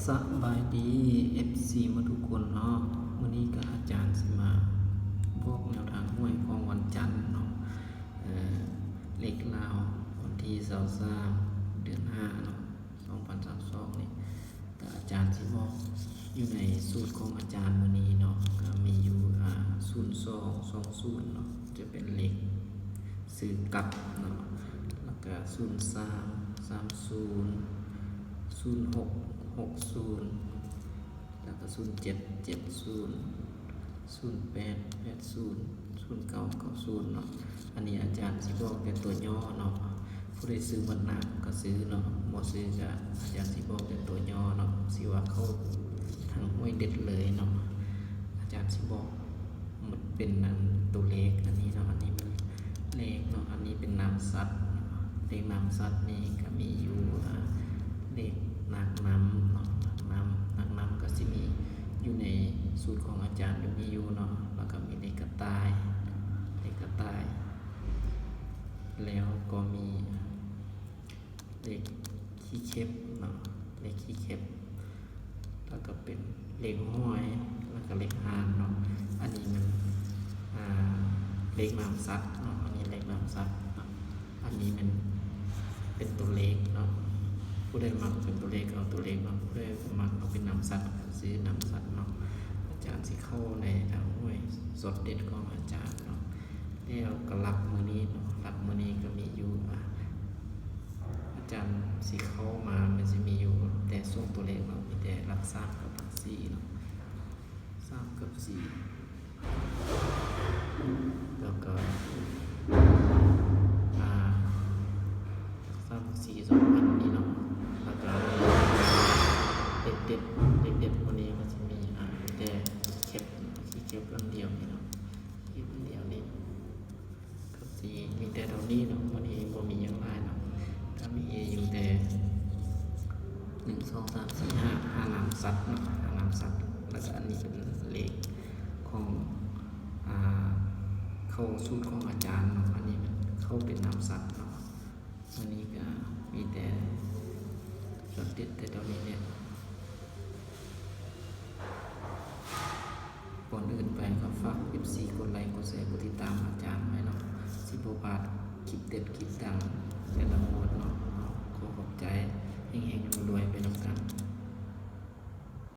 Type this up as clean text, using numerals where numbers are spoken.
สบายดี FC มาทุกคนเนาะวันนี้ก็อาจารย์สิมาบอกแนวทางหวยของวันจันทร์เนาะเลขลาววันที่23เดือน5เนาะ2022นี่ก็อาจารย์สิบอกอยู่ในสูตรของอาจารย์วันนี้เนาะก็มีอยู่0220เนาะจะเป็นเลขซื้อกลับเนาะแล้วก็03300660แล้วก็077008800990เนาะอันนี้อาจารย์สิบอกเป็นตัวย่อเนาะผู้ใดซื้อมันหนักก็ซื้อเนาะบ่ซื้อก็อาจารย์สิบอกเป็นตัวย่อเนาะสิว่าเขาทางห้วยเด็ดเลยเนาะอาจารย์สิบอกมันเป็นตัวเลขอันนี้เนาะอันนี้เป็นเลขเนาะอันนี้เป็นนามสัตว์เลขนามสัตว์นี่ก็มีอยู่เลขนักน้ำเนาะนักน้ำก็สิมีอยู่ในสูตรของอาจารย์อยู่เนาะแล้วก็มีเลขกระต่ายแล้วก็มีเลขขี้เข็บเนาะเลขขี้เข็บแล้วก็เป็นเลขห้อยแล้วก็เลขหางเนาะอันนี้มันเลขนามสัตว์เนาะอันนี้เลขนามสัตว์เนาะอันนี้มันเป็นตัวเลขเนาะผู้ใดมักเป็นตัวเลขเอาตัวเลขเนาะผู้ใดมักเอาเป็นนามสัตว์ซื้อนามสัตว์เนาะอาจารย์สิเข้าในทางห้วยสดเด็ดของอาจารย์เนาะแล้วก็รับมือนี้เนาะรับมือนี้ก็มีอยู่อาจารย์สิเข้ามามันจะมีอยู่แต่ส่งตัวเลขเนาะมีแต่รับ3กับ4เนาะ3กับ4แล้วก็3 4 2 อันนี้เนาะแล้วก็เด็ดวันนี้ก็จะมีแต่เข็บอันเดียวนี่เนาะเข็บอันเดียวนี่ก็สีมีแต่เท่านี้เนาะวันนี้บ่มีอย่างไรเนาะก็มีอยู่แต่1 2 3 4 5นามสัตว์เนาะ5นามสัตว์แล้วก็อันนี้เป็นเลขของเข้าสูตรของอาจารย์เนาะอันนี้มันเข้าเป็นนามสัตว์เนาะอันนี้ก็มีแต่จดติดแต่ตอนนี้เนี่ยก่อนอื่นไปก็ฝาก FC กดไลค์กดแชร์กดติดตามอาจารย์ไว้เนาะสิบ่พลาดคลิปเด็ดคลิปดังแต่ละงวดเนาะขอขอบใจเฮงๆรวยๆไปนำกัน